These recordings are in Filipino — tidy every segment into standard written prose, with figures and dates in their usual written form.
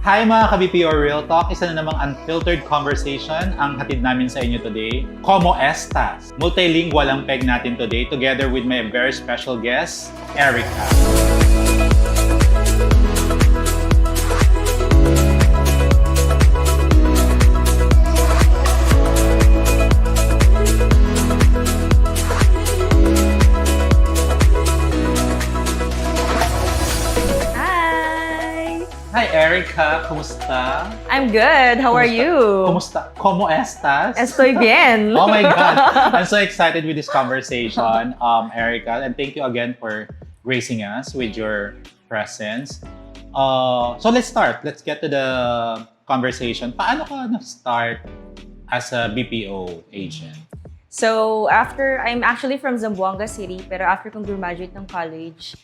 Hi mga ka-BPO Real Talk! Isa na namang unfiltered conversation ang hatid namin sa inyo today. Como estas? Multilingual ang peg natin today together with my very special guest, Erica. Hi Erica, kumusta? I'm good. How are you? Kumusta? Como estas? Estoy bien. Oh my God! I'm so excited with this conversation, Erica, and thank you again for gracing us with your presence. So let's start. Let's get to the conversation. Paano ka na-start as a BPO agent? So, I'm actually from Zamboanga City, pero after kong graduate ng college,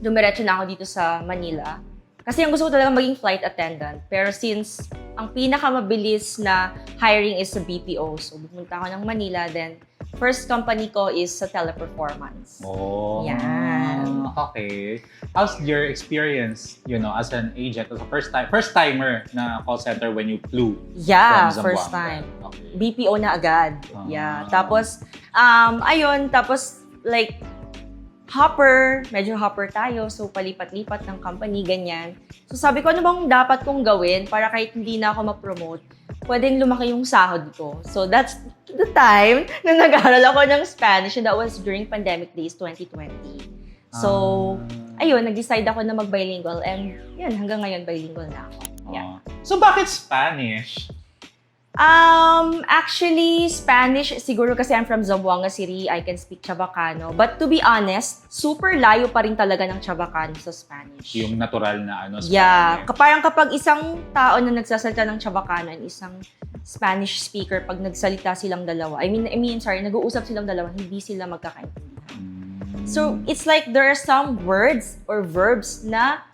dumiretso na ako dito sa Manila. Kasi ang gusto ko talaga maging flight attendant. Pero since ang pinakamabilis na hiring is sa BPO, so pumunta ako ng Manila, then first company ko is sa Teleperformance. Oh. Yan. Okay. How's your experience, as an agent, as a first-timer na call center when you flew? Yeah, from Zamboanga? first time. Okay. BPO na agad. Yeah. Tapos, like, medyo hopper tayo. So, palipat-lipat ng company, ganyan. So, sabi ko, ano bang dapat kong gawin para kahit hindi na ako ma-promote, pwedeng lumaki yung sahod ko. So, that's the time na nag-aaral ako ng Spanish, and that was during pandemic days, 2020. So, nag-decide ako na mag-bilingual, and yun, hanggang ngayon, bilingual na ako. Yeah. So, bakit Spanish? Actually, Spanish, siguro kasi I'm from Zamboanga City, I can speak Chabacano. But to be honest, super layo pa rin talaga ng Chabacano sa Spanish. Yung natural na Spanish. Yeah, parang kapag isang tao na nagsasalita ng Chabacano and isang Spanish speaker, pag nagsalita silang dalawa, nag-uusap silang dalawa, hindi sila magkakaintindihan. So, it's like there are some words or verbs na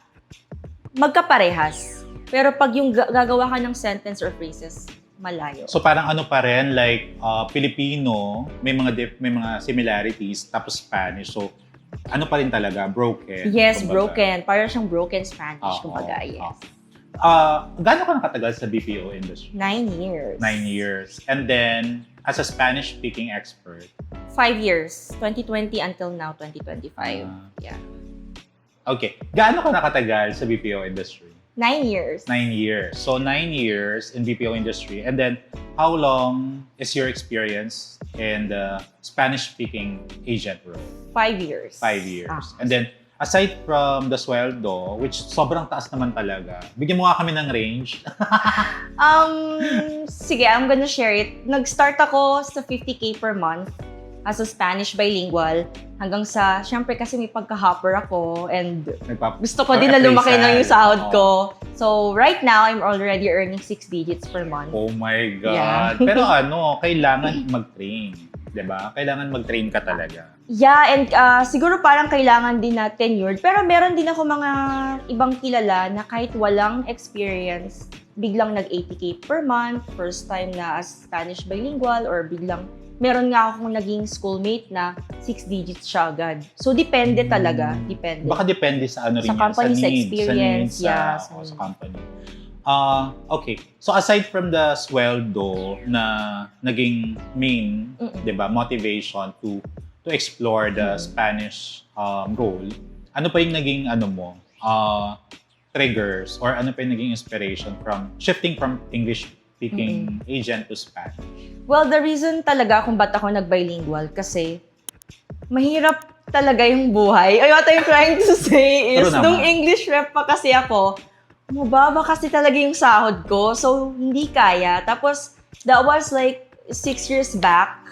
magkaparehas. Pero pag yung gagawa ka ng sentence or phrases, malayo. So parang pa rin, like Filipino, may mga similarities, tapos Spanish. So pa rin talaga, broken. Yes, kumbaga. broken. Parang siyang broken Spanish, kumbaga, yes. Gaano ka nakatagal sa BPO industry? 9 years. 9 years. And then, as a Spanish-speaking expert? 5 years. 2020 until now, 2025. Yeah. Okay. Gaano ka nakatagal sa BPO industry? 9 years. 9 years. So, 9 years in BPO industry. And then, how long is your experience in the Spanish-speaking agent role? 5 years. 5 years. And then, aside from the sweldo, which sobrang taas naman talaga, bigyan mo nga kami ng range. Sige, I'm gonna share it. Nag-start ako sa 50K per month as a Spanish bilingual. Hanggang sa, syempre kasi may pagka-hopper ako and gusto ko din na lumaki na yung sahod ko. So, right now, I'm already earning 6 digits per month. Oh my God. Yeah. Pero kailangan mag-train. Diba? Kailangan mag-train ka talaga. Yeah, and siguro parang kailangan din na tenured. Pero meron din ako mga ibang kilala na kahit walang experience, biglang nag-80K per month, first time na as Spanish bilingual, or biglang meron nga akong naging schoolmate na 6 digits siya agad. So, depende talaga. Depende. Baka depende sa rin sa company, sa experience. Sa company. Okay. So, aside from the sweldo na naging main, diba, motivation to explore the Spanish role, ano pa yung naging triggers, or ano pa yung naging inspiration from shifting from English-speaking agent to Spanish? Well, the reason talaga kung ba't ako nag-bilingual kasi mahirap talaga yung buhay. What I'm trying to say is, nung English rep pa kasi ako, mababa kasi talaga yung sahod ko. So, hindi kaya. Tapos, that was like 6 years back.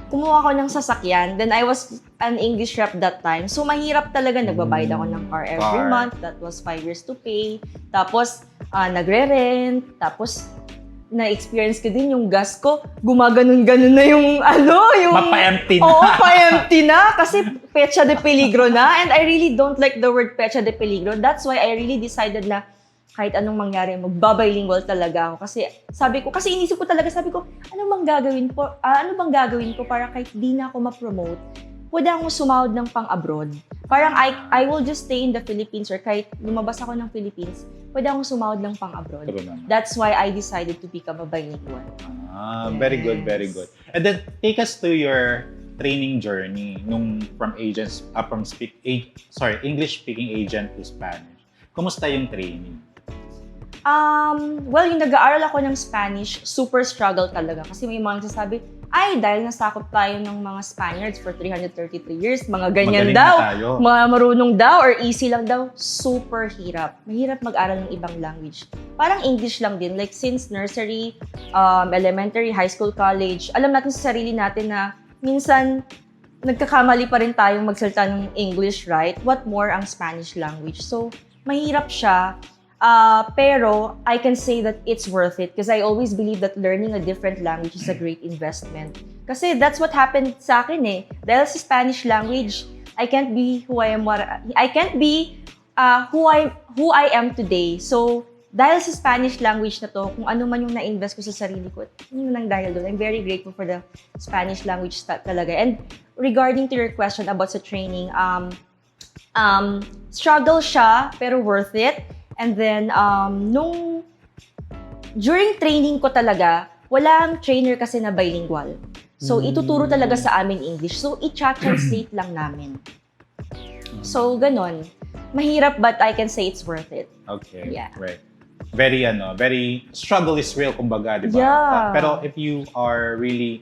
Kumuha ko ng sasakyan. Then, I was an English rep that time. So, mahirap talaga. Nagbabayad ako ng car every month. That was 5 years to pay. Tapos, nagre-rent. Tapos, na-experience ko din yung gas ko, gumaganon-ganon na yung Mapa-empty na. Oo, pa-empty na. Kasi pecha de peligro na. And I really don't like the word pecha de peligro. That's why I really decided na kahit anong mangyari, magbabilingual talaga ako. Kasi inisip ko talaga, ano bang gagawin ko para kahit di na ako ma-promote, pwede akong sumahod ng pang-abroad. Parang I will just stay in the Philippines or kahit lumabas ako ng Philippines, pwede akong sumahod ng pang-abroad. True naman. That's why I decided to become a bilingual. Very good, very Yes. good. And then, take us to your training journey from English-speaking agent to Spanish. Kumusta yung training? Well, yung nag-aaral ako ng Spanish, super struggle talaga. Kasi may mga nagsasabi, ay, dahil nasakop tayo ng mga Spaniards for 333 years, mga ganyan Magaling daw, na tayo. mga marunong daw, or easy lang daw. Super hirap. Mahirap mag-aral ng ibang language. Parang English lang din. Like, since nursery, elementary, high school, college, alam natin sa sarili natin na minsan, nagkakamali pa rin tayong magsalita ng English, right? What more ang Spanish language? So, mahirap siya. Pero I can say that it's worth it because I always believe that learning a different language is a great investment. Kasi that's what happened sa akin eh. Dahil sa Spanish language, I can't be who I am who I am today. So, dahil sa Spanish language na to, kung ano man yung na-invest ko sa sarili ko, yun lang dahil doon. I'm very grateful for the Spanish language talaga. And regarding to your question about sa training, struggle siya, pero worth it. And then, during training ko talaga, walang trainer kasi na bilingual. So, ituturo talaga sa amin English. So, i-translate lang namin. So, ganon. Mahirap, but I can say it's worth it. Okay, Yeah. right. Very struggle is real, kumbaga, di ba? Yeah. Pero if you are really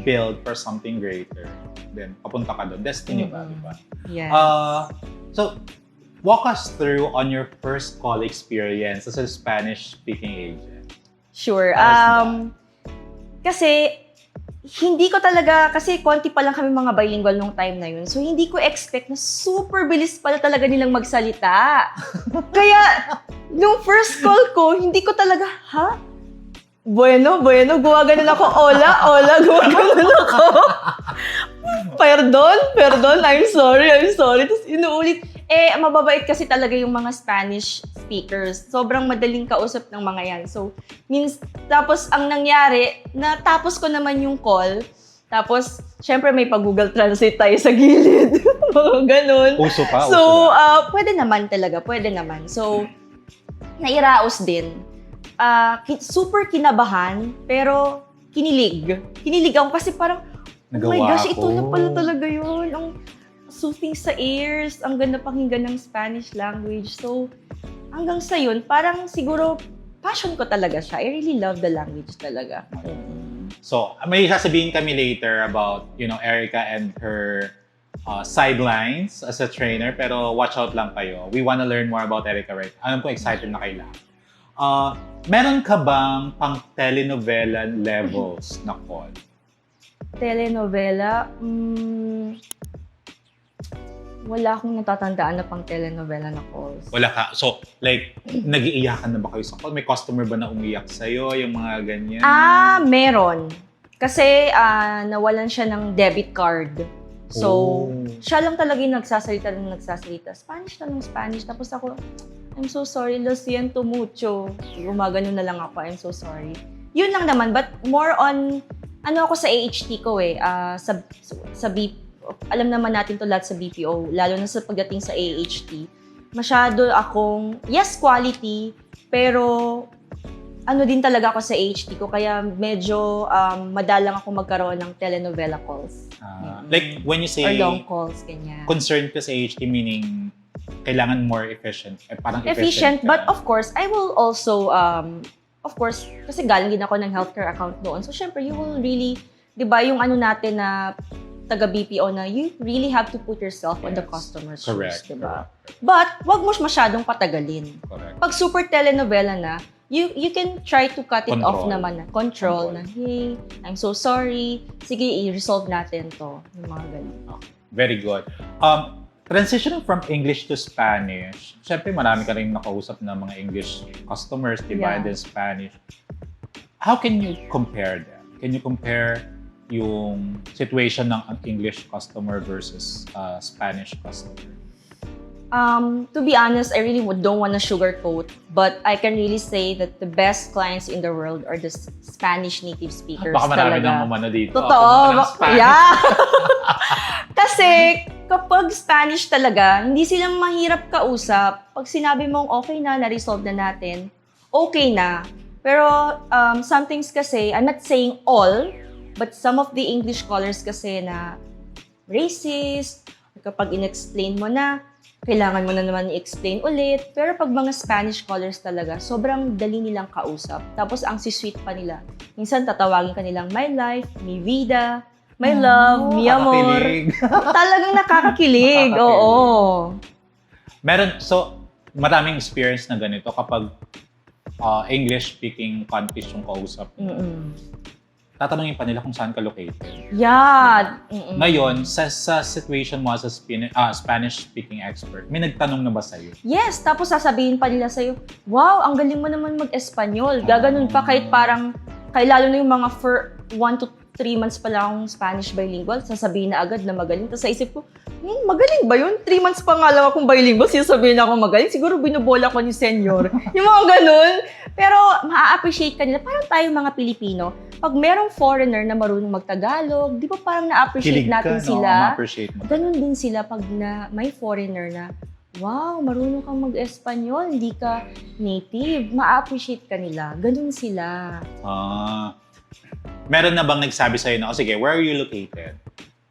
built for something greater, then papunta ka doon. Destiny ba, di ba? Yeah. So, walk us through on your first call experience as a Spanish-speaking agent. Sure. How's Kasi, hindi ko talaga, kasi konti pa lang kami mga bilingual nung time na yun. So, hindi ko expect na super bilis pala talaga nilang magsalita. Kaya, nung first call ko, hindi ko talaga, Bueno, gumaganon ako, hola, gumaganon ako. Pardon, I'm sorry. Tapos inuulit. Mababait kasi talaga yung mga Spanish speakers. Sobrang madaling kausap ng mga yan. So, tapos ang nangyari, natapos ko naman yung call. Tapos, syempre may pag-Google Translate tayo sa gilid. Ganon. Uso pa. So, pwede naman. So, nairaos din. Super kinabahan, pero kinilig. Kinilig ako kasi parang, oh my gosh, ito na pala talaga yun. Ang soothing sa ears, ang ganda pakinggan ng Spanish language. So, hanggang sa yun, parang siguro, passion ko talaga siya. I really love the language talaga. So, may sasabihin kami later about, Erica and her sidelines as a trainer, pero watch out lang kayo. We wanna learn more about Erica, right? Alam ko, excited na kayo lahat. Meron ka bang pang telenovela levels na call? Telenovela? Wala akong natatandaan na pang telenovela na calls. Wala ka. So, like, nag-iiyakan na ba kayo sa call? May customer ba na umiyak sa'yo? Yung mga ganyan? Meron. Kasi nawalan siya ng debit card. So, siya lang talaga yung nagsasalita. Spanish na ng Spanish. Tapos ako, I'm so sorry, lo siento mucho. Gumagano na lang ako, I'm so sorry. Yun lang naman, but more on, ako sa AHT ko alam naman natin to lahat sa BPO, lalo na sa pagdating sa AHT. Masyado akong, yes, quality, pero din talaga ako sa AHT ko, kaya medyo madalang ako magkaroon ng telenovela calls. Like, when you say or long calls, ganyan. Concerned ka sa AHT, meaning kailangan more efficient. Parang efficient, ka. but of course, I will also, kasi galing din ako ng healthcare account doon. So, syempre, you will really, di ba, yung natin na taga-BPO na you really have to put yourself on the customer's shoes, di ba? But, wag mo masyadong patagalin. Correct. Pag super telenovela na, you can try to cut it off naman. Control na, hey, I'm so sorry. Sige, i-resolve natin to. Yung mga ganun. Okay. Very good. Transitioning from English to Spanish, syempre marami ka rin nakausap na mga English customers, diba? Yeah. And then Spanish. How can you compare them? Can you compare yung situation ng English customer versus Spanish customer? To be honest, I really don't want to sugarcoat, but I can really say that the best clients in the world are the Spanish native speakers. Baka marami talaga. nang umano dito. Totoo. Pumunta ng Spanish. Yeah. Kasi kapag Spanish talaga, hindi sila mahirap kausap. Pag sinabi mong okay na, na-resolve na natin, okay na. Pero some things kasi, I'm not saying all, but some of the English scholars kasi na racist, kapag in-explain mo na, kailangan mo na naman i-explain ulit. Pero pag mga Spanish scholars talaga, sobrang dali nilang kausap. Tapos ang sweet pa nila. Minsan tatawagin ka nilang my life, mi vida, my love, mi amor. Nakakakilig. Talagang nakakakilig. Nakakakilig. Oo. So, maraming experience na ganito kapag English-speaking countries yung kausap. Mm-mm. Tatanungin pa nila kung saan ka located. Yeah. Mm-mm. Ngayon, sa situation mo as a Spanish-speaking expert, may nagtanong na ba sa'yo? Yes, tapos sasabihin pa nila sa'yo, wow, ang galing mo naman mag-Espanyol. Gaganon pa kahit parang, lalo na yung mga 1 to 3 months pa lang akong Spanish bilingual, sasabihin na agad na magaling. Tapos sa isip ko, magaling ba yun? 3 months pa nga lang akong bilingual, sinasabihin na ako magaling. Siguro binubola ko ni senyor. Yung mga ganun. Pero ma-appreciate ka nila. Parang tayo mga Pilipino, pag merong foreigner na marunong magtagalog, di ba parang na-appreciate Kilig ka, natin no? sila? Ma-appreciate mo. Ganun din sila pag may foreigner na, wow, marunong kang mag-Espanyol, hindi ka native, ma-appreciate ka nila. Ganun sila. Meron na bang nagsabi sa'yo na, sige, where are you located?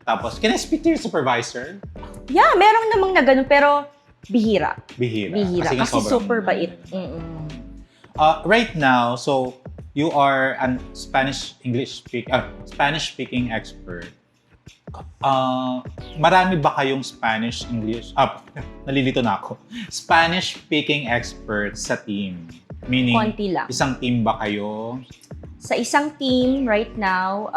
Tapos, can I speak to your supervisor? Yeah, meron namang na ganun, pero bihira. Bihira. Bihira. nga Kasi sobrang- super bait. Mm-mm. Right now, so, you are an Spanish-speaking expert. Marami ba kayong Spanish-English? Nalilito na ako. Spanish-speaking experts sa team? Meaning, Konti lang. isang team ba kayo? Sa isang team right now,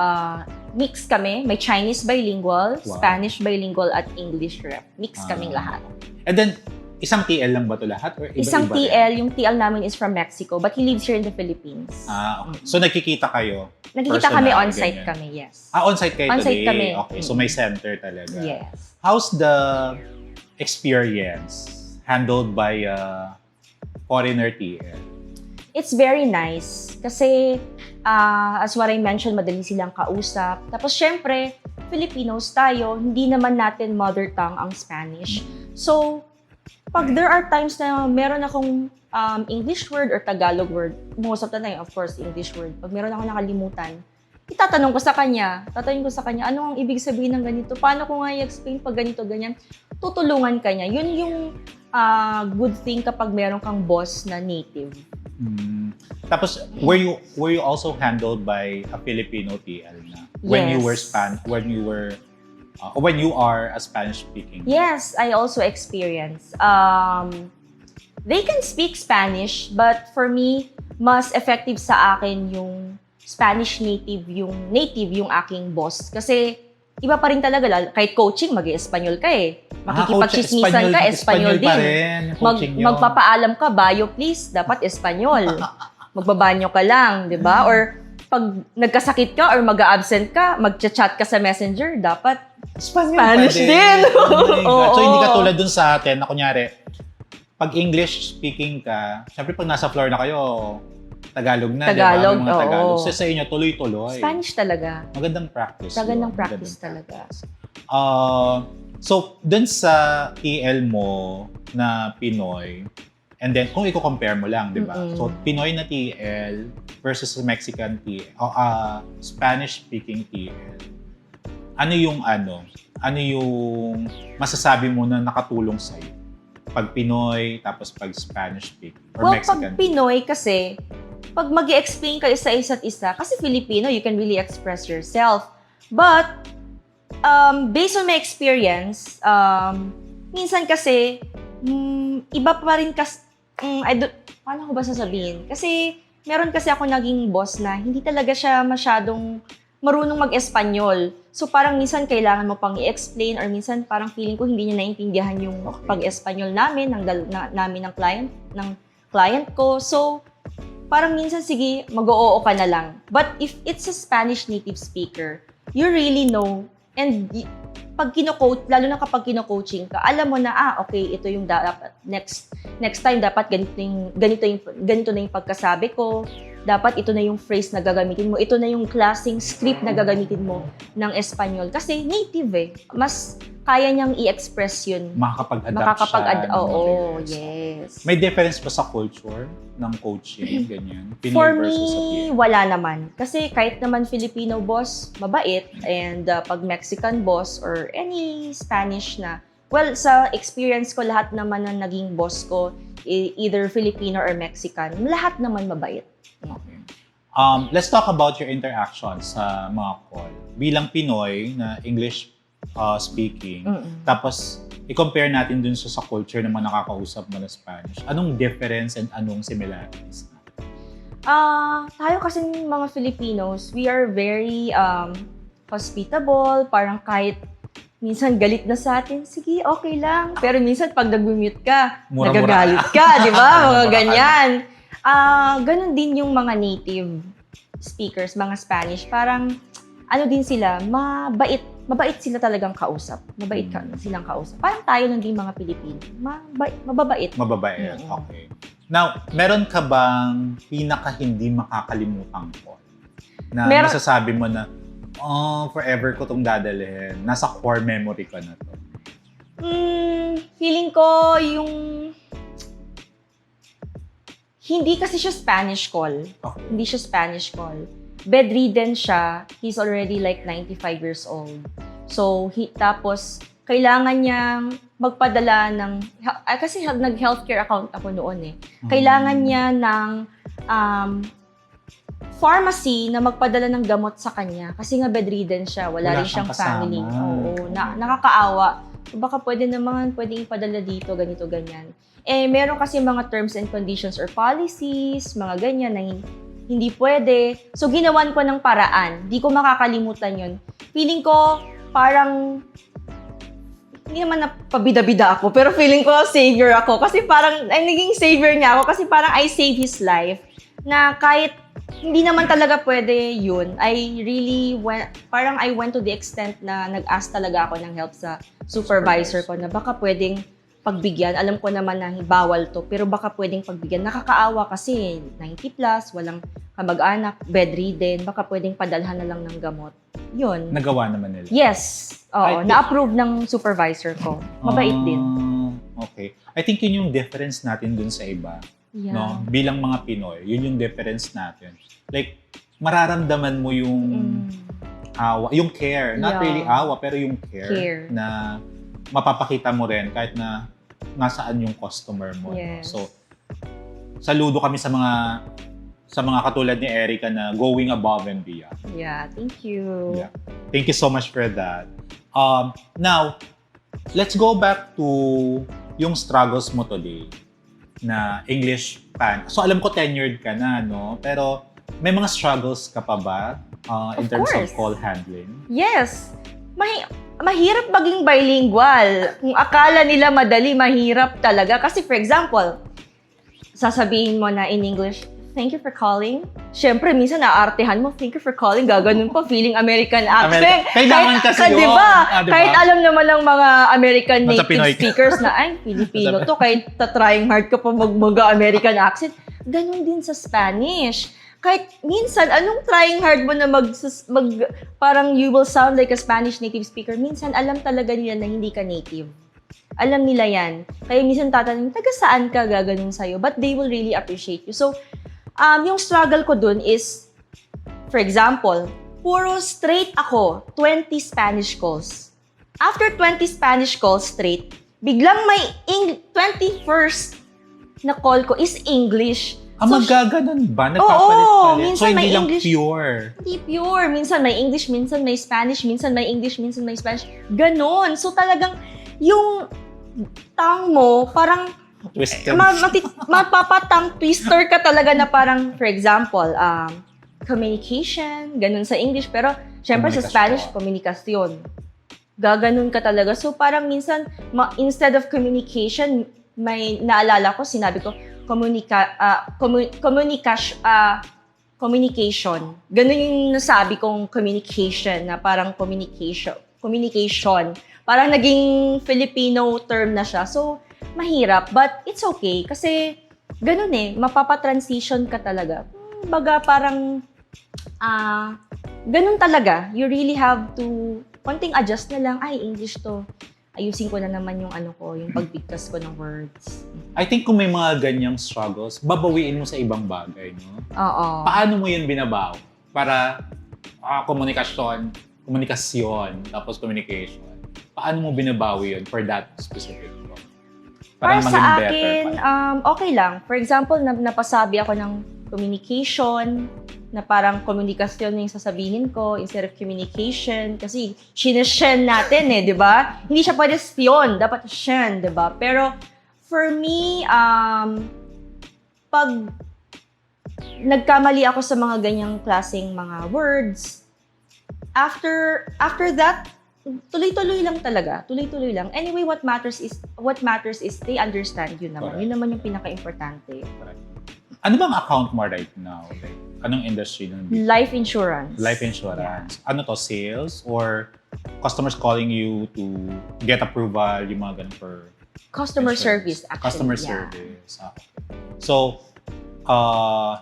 mix kami. May Chinese bilingual, Wow. Spanish bilingual, at English rep. Mix kaming lahat. And then, isang TL lang ba ito lahat? Or iba-iba Isang rin? TL, yung TL namin is from Mexico, but he lives here in the Philippines. Okay. So, nagkikita kayo? Nagkikita personal, kami, on-site ganyan. kami, yes. On-site kayo On-site today? kami. Okay, so may center talaga. Yes. How's the experience handled by a foreigner TL? It's very nice kasi as what I mentioned, madali silang kausap. Tapos syempre, Filipinos tayo, hindi naman natin mother tongue ang Spanish. So, pag there are times na meron akong English word or Tagalog word, most of the time, of course, English word, pag meron akong nakalimutan, itatanong ko sa kanya, ano ang ibig sabihin ng ganito? Paano ko nga i-explain pag ganito, ganyan? Tutulungan ka niya. Yun yung good thing kapag meron kang boss na native. Tapos, were you also handled by a Filipino TL na? When you were Yes. when you are a Spanish speaking? Yes, I also experience. They can speak Spanish, but for me, mas effective sa akin yung Spanish native yung aking boss. Kasi iba pa rin talaga, kahit coaching, mag-Espanyol ka eh. Makikipagchismisan ka, Espanyol din. Pa rin, coaching yun. Magpapaalam ka, bio please, dapat Espanyol. Magbabanyo ka lang, di ba? Or pag nagkasakit ka or mag-absent ka, mag-chat ka sa messenger, dapat Spanish din. Oh my God. So, Oo. hindi ka tulad dun sa atin na kunyari, pag English speaking ka, syempre pag nasa floor na kayo, Tagalog na, Tagalog, di ba? May mga Tagalog. oo. So, sa inyo, tuloy-tuloy. Spanish talaga. Magandang practice. Magandang yun. practice talaga. So, dun sa TL mo na Pinoy, and then kung i-compare mo lang, di ba? Mm-mm. So, Pinoy na TL versus Mexican TL, Spanish-speaking TL. Ano yung masasabi mo na nakatulong sa'yo? Pag Pinoy, tapos pag Spanish-speaking or Well, Mexican? pag Pinoy kasi, pag mag-i-explain kayo sa isa't isa, kasi Filipino, you can really express yourself. But, based on my experience, minsan kasi, iba pa rin kasi, paano ko ba sasabihin? Kasi, meron kasi ako naging boss na hindi talaga siya masyadong marunong mag-Espanyol. So, parang minsan kailangan mo pang i-explain or minsan parang feeling ko hindi niya naintindihan yung pag-Espanyol namin, ng client ko. So, parang minsan, sige, mag-oo ka na lang. But if it's a Spanish native speaker, you really know And pag kino-coach, lalo na kapag kino-coaching ka, alam mo na, okay, ito yung dapat, next time, dapat ganito na yung pagkasabi ko, dapat ito na yung phrase na gagamitin mo, ito na yung klaseng script na gagamitin mo ng Espanyol. Kasi native mas kaya niyang i-express yun. Makakapag-adapt siya. Oo, yes. May difference ba sa culture ng coaching, ganyan? Pinoy For versus me, sa Pinoy? wala naman. Kasi kahit naman Filipino boss, mabait. And pag Mexican boss or any Spanish na, well, sa experience ko, lahat naman na naging boss ko, either Filipino or Mexican, lahat naman mabait. Okay. Let's talk about your interactions sa mga call. Bilang Pinoy na English speaking, tapos i-compare natin dun sa culture naman nakakausap mo na Spanish. Anong difference and anong similarities? Tayo kasi mga Filipinos, we are very hospitable, parang kahit minsan galit na sa atin, sige, okay lang. Pero minsan pag nag-mute ka, nagagalit ka, di ba? Mga ganyan. Ganon din yung mga native speakers, mga Spanish. Parang, ano din sila, mabait sila talagang kausap. Mabait silang kausap. Parang tayo lang din mga Pilipino. Mababait. Mababait, okay. Now, meron ka bang pinaka hindi makakalimutang call? Na masasabi mo na, forever ko itong dadalhin. Nasa core memory ko na to. Feeling ko yung hindi kasi siya Spanish call. Okay. Hindi siya Spanish call. Bedridden siya. He's already like 95 years old. So, tapos, kailangan niyang magpadala ng, kasi nag-healthcare account ako noon eh. Kailangan niya ng pharmacy na magpadala ng gamot sa kanya. Kasi nga bedridden siya. Wala rin siyang family. Oo, nakakaawa. So, baka pwedeng ipadala dito, ganito, ganyan. Meron kasi mga terms and conditions or policies, mga ganyan na hindi pwede. So, ginawan ko ng paraan. Di ko makakalimutan yun. Feeling ko, parang, hindi naman napabida-bida ako, pero feeling ko, savior ako. Kasi parang, naging savior niya ako kasi parang I saved his life. Na kahit hindi naman talaga pwede yun, I went to the extent na nag-ask talaga ako ng help sa supervisor ko na baka pwedeng pagbigyan. Alam ko naman na bawal to, pero baka pwedeng pagbigyan. Nakakaawa kasi 90 plus, walang kamag-anak, bedridden, baka pwedeng padalhan na lang ng gamot. Yun. Nagawa naman nila? Yes. Oo, na-approve ng supervisor ko. Mabait din. Okay. I think yun yung difference natin dun sa iba. Yeah. No? Bilang mga Pinoy, yun yung difference natin. Like, mararamdaman mo yung awa, yung care. Not really awa, pero yung care. Na mapapakita mo rin kahit na nasaan yung customer mo. Yes. So, saludo kami sa mga katulad ni Erica na going above and beyond. Yeah, thank you. Yeah. Thank you so much for that. Now, let's go back to yung struggles mo today na English pan. So, alam ko tenured ka na, no? Pero may mga struggles ka pa ba in terms of call handling? Yes. Mahirap maging bilingual. Kung akala nila madali, mahirap talaga. Kasi for example, sasabihin mo na in English, thank you for calling. Siyempre, minsan naartehan mo, thank you for calling. Gaganon pa, feeling American accent. Kailangan kasi yun. Diba? Diba? Kahit alam naman ng mga American native speakers na, ay, Filipino to, kahit trying hard ka pa mag-American accent. Ganon din sa Spanish. Kahit minsan, anong trying hard mo na parang you will sound like a Spanish native speaker, minsan alam talaga nila na hindi ka native. Alam nila yan. Kaya minsan tatanungin, taga saan ka gaganon sa'yo? But they will really appreciate you. So, yung struggle ko dun is, for example, puro straight ako, 20 Spanish calls. After 20 Spanish calls straight, biglang may 21st na call ko is English. Magaganon ba? Nagpapalit-palit? So, hindi lang English, pure. Hindi pure. Minsan may English, minsan may Spanish, minsan may English, minsan may Spanish. Ganon. So, talagang yung tang mo, parang mapapatang twister ka talaga na parang, for example, communication, ganun sa English. Pero, syempre sa Spanish, komunikasyon. Gaganon ka talaga. So, parang minsan, instead of communication, may naalala ko, sinabi ko, communication. Ganun yung nasabi kong communication, na parang communication. communication. Parang naging Filipino term na siya. So, mahirap. But it's okay. Kasi, ganun mapapatransition ka talaga. Baga parang, ganun talaga. You really have to, konting adjust na lang, ay, English to. Ayusin ko na naman yung yung pagbigkas ko ng words. I think kung may mga ganyang struggles, babawiin mo sa ibang bagay, no? Oo. Paano mo yun binabaw? Para komunikasyon, tapos communication. Paano mo binabawi yun for that specific one? Para maging sa better akin, okay lang. For example, napasabi ako ng communication, na parang komunikasyon yung sasabihin ko instead of communication. Kasi, sineshen natin di ba? Hindi siya pwede syon, dapat shen, di ba? Pero, for me, pag nagkamali ako sa mga ganyang klaseng mga words, after that, tuloy-tuloy lang talaga. Tuloy-tuloy lang. Anyway, what matters is they understand you naman. Correct. Yun naman yung pinaka-importante. Ano bang account mo right now? Like, anong industry nun? Life insurance. Life insurance. Ano to, sales? Or customers calling you to get approval, yung mga ganun for Customer insurance? service, actually. Customer service. Okay. So,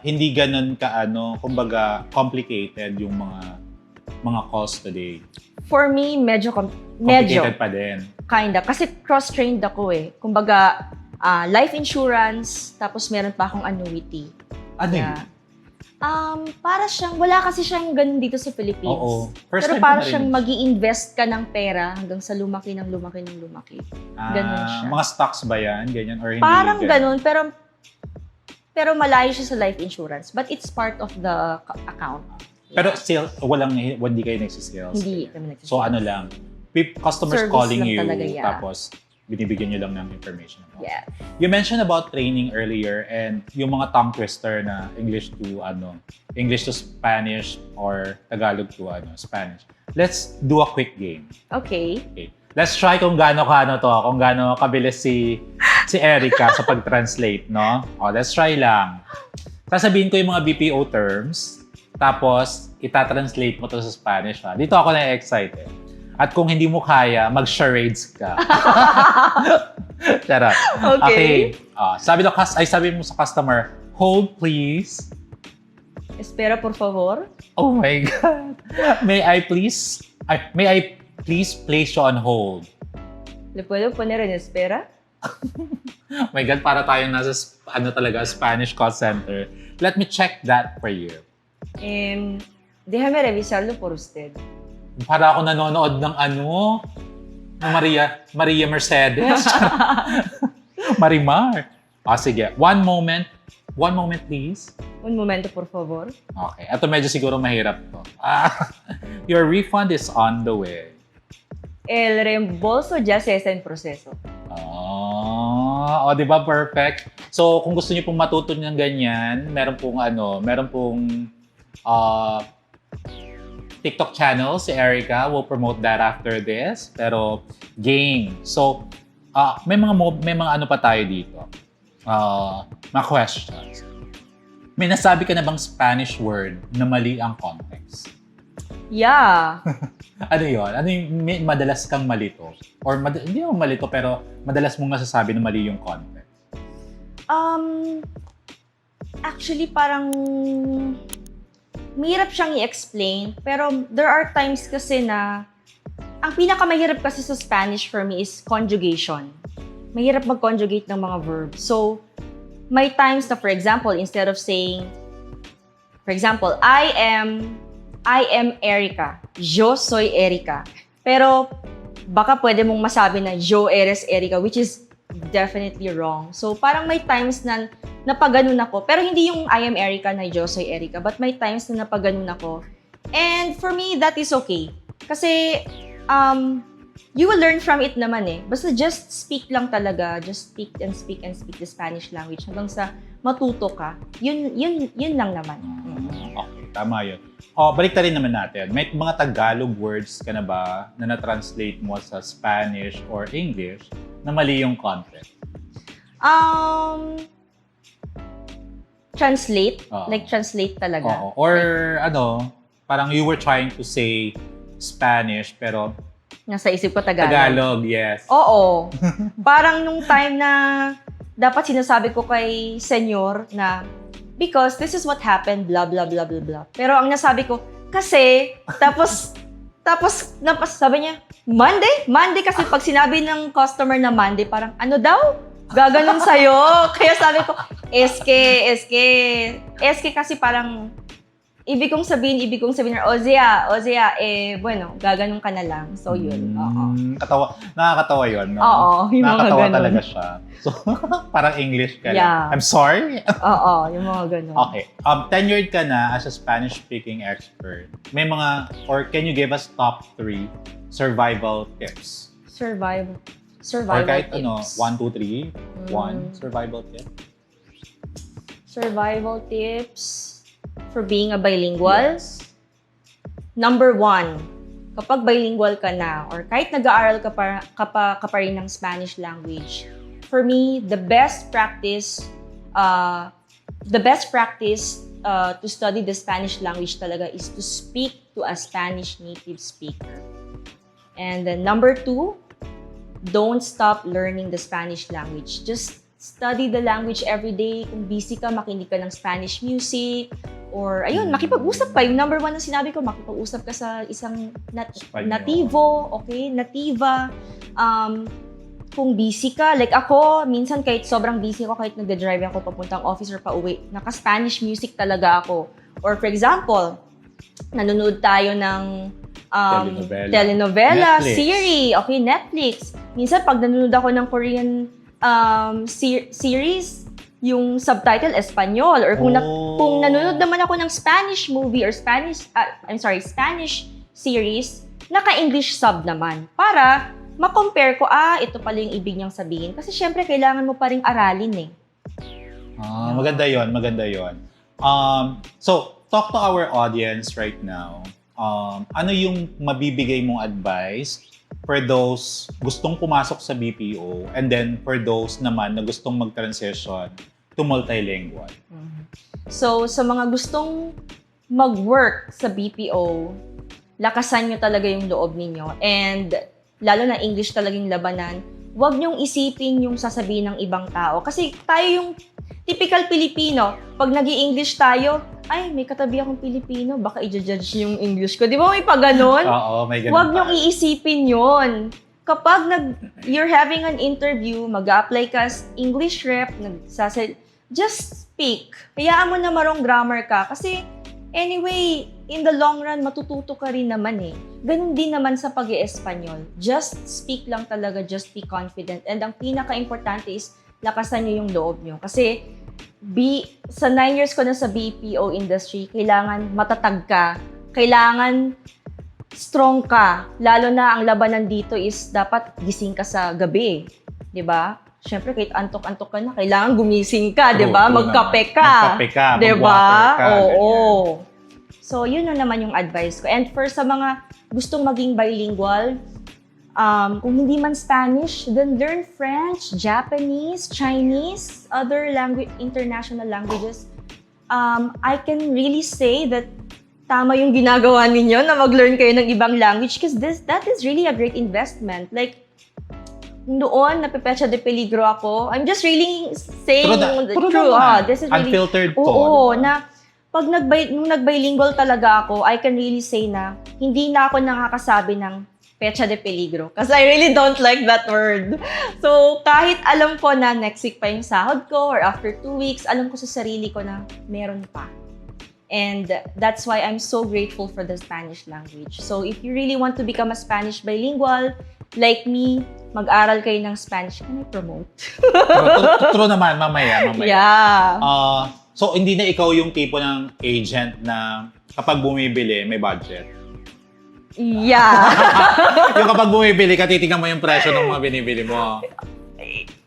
hindi ganun kumbaga, complicated yung mga calls today. For me, medyo Complicated pa din. kinda. Kasi cross-trained ako Kumbaga, life insurance, tapos meron pa akong annuity. Ano yun? Para siyang, wala kasi siyang ganun dito sa Philippines. Oo. First Pero time para ko na siyang rin. mag-i-invest ka ng pera hanggang sa lumaki. Ganun siya. Mga stocks ba yan? Ganyan? Or hindi Parang ganun? ganun, pero malayo siya sa life insurance. But it's part of the account. Pero sales, hindi kayo nagsisales? Hindi kami nagsisimula. So ano lang, customers Service calling lang you, talaga, yeah. tapos binibigyan nyo lang ng information. Yeah. You mentioned about training earlier and yung mga tongue twister na English to Spanish or Tagalog to Spanish. Let's do a quick game. Okay. Let's try kung gaano kabilis si Erica sa pag-translate, no? Let's try lang. Sasabihin ko yung mga BPO terms, tapos itatranslate mo to sa Spanish. Dito ako na-excited. At kung hindi mo kaya, mag-charades ka. Charot. Okay. Sabi mo sa customer, hold please. Espera, por favor. Oh my God. May I please place you on hold? ¿Le puedo poner en espera? Oh my God, para tayong nasa Spanish call center. Let me check that for you. Déjame revisarlo por usted. Para ako nanonood ng ng Maria Mercedes. Marimar. Sige. One moment please. Un momento, por favor. Okay. Ito medyo siguro mahirap to. Your refund is on the way. El reembolso ya se está en proceso. Di ba perfect? So, kung gusto niyo pong matuto ng ganyan, meron pong TikTok channel si Erica. We'll promote that after this. Pero game. So, may mga pa tayo dito. Mga questions. May nasabi ka na bang Spanish word na mali ang context? Yeah. Ano yun? May madalas kang malito? Or hindi mo malito pero madalas mong nasasabi na mali yung context? Actually, parang mahirap siyang i-explain. Pero there are times kasi na ang pinakamahirap kasi sa Spanish for me is conjugation. Mahirap mag-conjugate ng mga verbs. So, may times na, for example, instead of saying, for example, I am Erica. Yo soy Erica. Pero, baka pwede mong masabi na yo eres Erica, which is definitely wrong. So, parang may times na napaganon ako. Pero hindi yung I am Erica na yo soy Erica, but may times na napaganon ako. And for me, that is okay. Kasi, you will learn from it naman Basta just speak lang talaga. Just speak and speak and speak the Spanish language hanggang sa matuto ka. Yun lang naman. Okay, tama yun. Balik rin naman natin. May mga Tagalog words ka na ba na na-translate mo sa Spanish or English na mali yung content? Translate? Like translate talaga? Or parang you were trying to say Spanish pero Nasa isip ko Tagalog. Tagalog, yes. Oo. Parang nung time na dapat sinasabi ko kay senyor na because this is what happened, blah, blah, blah, blah, blah. Pero ang nasabi ko, kasi, tapos sabi niya, Monday kasi pag sinabi ng customer na Monday, parang ano daw? Gaganon sa'yo. Kaya sabi ko, SK kasi parang, ibig kong sabihin, Ozia, bueno, gaganon ka na lang. So, yun. Oo. Nakakatawa yun, no? Oo, yung mga Nakakatawa ganon. talaga siya. So, parang English ka Yeah. lang. I'm sorry? Oo, yung mga ganon. Okay. Tenured ka na as a Spanish-speaking expert. May mga, or can you give us top 3 survival tips? Survival Or kahit tips. 1, 2, 3. 1 survival tip. Survival tips for being a bilingual. Yes. Number 1, kapag bilingual ka na or kahit nag-aaral ka pa rin ng Spanish language, for me, the best practice to study the Spanish language talaga is to speak to a Spanish native speaker. And then number 2, don't stop learning the Spanish language. Just study the language every day. Kung busy ka, makinig ka ng Spanish music. Or, ayun, makipag-usap ka. Yung number 1 na sinabi ko, makipag-usap ka sa isang Espanyol. nativo, okay? Nativa. Kung busy ka, like ako, minsan kahit sobrang busy ako, kahit nagda-drive ako papuntang office or pauwi, naka-Spanish music talaga ako. Or for example, nanonood tayo ng telenovela, Netflix. series, okay, Netflix. Minsan, pag nanonood ako ng Korean series, yung subtitle Espanyol. Or kung nanonood naman ako ng Spanish movie or Spanish series, naka-English sub naman. Para ma-compare ko, ito pala yung ibig niyang sabihin. Kasi syempre, kailangan mo pa rin aralin eh. Maganda yon. So, talk to our audience right now. Ano yung mabibigay mong advice for those gustong pumasok sa BPO and then for those naman na gustong mag-transition to multilingual? So, sa mga gustong mag-work sa BPO, lakasan nyo talaga yung loob ninyo. And lalo na English talagang labanan, huwag nyong isipin yung sasabihin ng ibang tao. Kasi tayo yung typical Pilipino. Pag nag-i-English tayo, ay, may katabi akong Pilipino, baka i-judge yung English ko. Di ba may pa ganon? Oo, may ganun. Huwag nyong iisipin yon. Kapag you're having an interview, mag-a-apply ka as English rep, just speak. Hayaan mo na marong grammar ka. Kasi anyway, in the long run, matututo ka rin naman eh. Ganun din naman sa pag-i-Espanyol. Just speak lang talaga, just be confident. And ang pinaka-importante is, lakasan nyo yung loob nyo. Kasi, sa 9 years ko na sa BPO industry, kailangan matatag ka. Kailangan strong ka. Lalo na ang labanan dito is dapat gising ka sa gabi. 'Di ba? Siyempre, kahit antok-antok ka na, kailangan gumising ka, 'di ba? Magkape ka. 'Di ba? Oo. So, yun na naman yung advice ko. And for sa mga gustong maging bilingual, kung hindi man Spanish, then learn French, Japanese, Chinese, other international languages. I can really say that tama yung ginagawa ninyo na mag-learn kayo ng ibang language because that is really a great investment. Like, noon, napepecha de peligro ako. I'm just really saying the true. This is really unfiltered to. Oo, diba? Na pag nung nag-bilingual talaga ako, I can really say na hindi na ako nakakasabi ng pecha de peligro. Kasi I really don't like that word. So, kahit alam ko na next week pa yung sahod ko or after 2 weeks, alam ko sa sarili ko na meron pa. And that's why I'm so grateful for the Spanish language. So, if you really want to become a Spanish bilingual, like me, mag-aral kayo ng Spanish. Can I promote? True naman, mamaya. Yeah. So, hindi na ikaw yung tipo ng agent na kapag bumibili, may budget. Yeah. Yung kapag bumibili ka, titignan mo yung presyo ng mga binibili mo.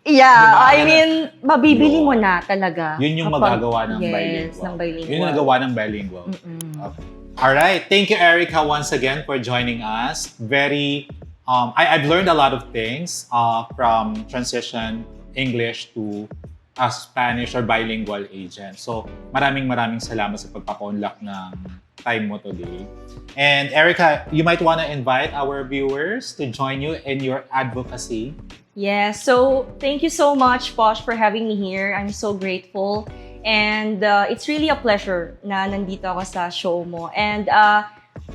Yeah, Diba? I mean, mabibili mo na talaga. Yun yung magagawa ng bilingual. Ng bilingual. Yun yung nagawa ng bilingual. Okay. Alright, thank you Erica once again for joining us. I've learned a lot of things from transition English to Spanish or bilingual agent. So, maraming salamat sa pagpapaunlak ng time mo today. And Erica, you might want to invite our viewers to join you in your advocacy. Yeah, so thank you so much, Posh, for having me here. I'm so grateful. And it's really a pleasure na nandito ako sa show mo. And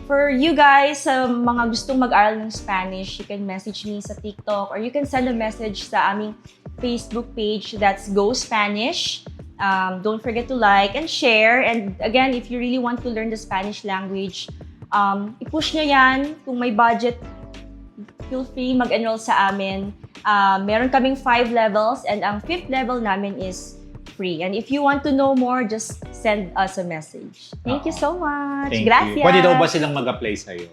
for you guys, mga gustong mag-aral ng Spanish, you can message me sa TikTok or you can send a message sa aming Facebook page. That's Go Spanish. Don't forget to like and share. And again, if you really want to learn the Spanish language, i-push nyo yan. Kung may budget, feel free mag-enroll sa amin. Meron kaming 5 levels and ang 5th level namin is free. And if you want to know more, just send us a message. Thank you so much. Thank Gracias. you. Pwede daw ba silang mag-apply sa'yo?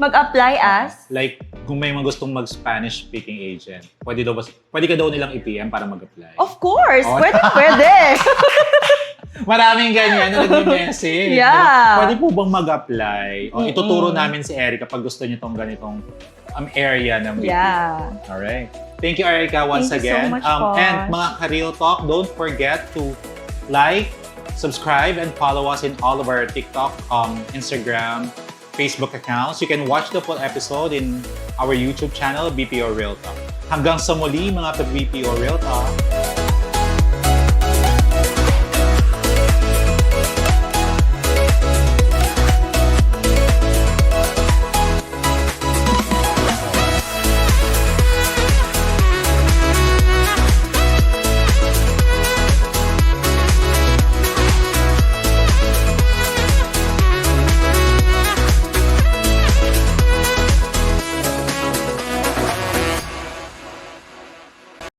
Mag-apply as? Like, kung may mga gustong mag-Spanish speaking agent, pwede ka daw nilang i-PM para mag-apply? Of course! Oh. Pwede! Maraming ganyan na nag-message. Yeah. Pwede po bang mag-apply? O, ituturo namin si Erica pag gusto niyo tong ganitong area ng BPO. Yeah. Alright. Thank you, Erica, once Thank you so again. much, Posh. And mga ka-Real Talk, don't forget to like, subscribe, and follow us in all of our TikTok, Instagram, Facebook accounts. You can watch the full episode in our YouTube channel, BPO Real Talk. Hanggang sa muli, mga ka-BPO Real Talk.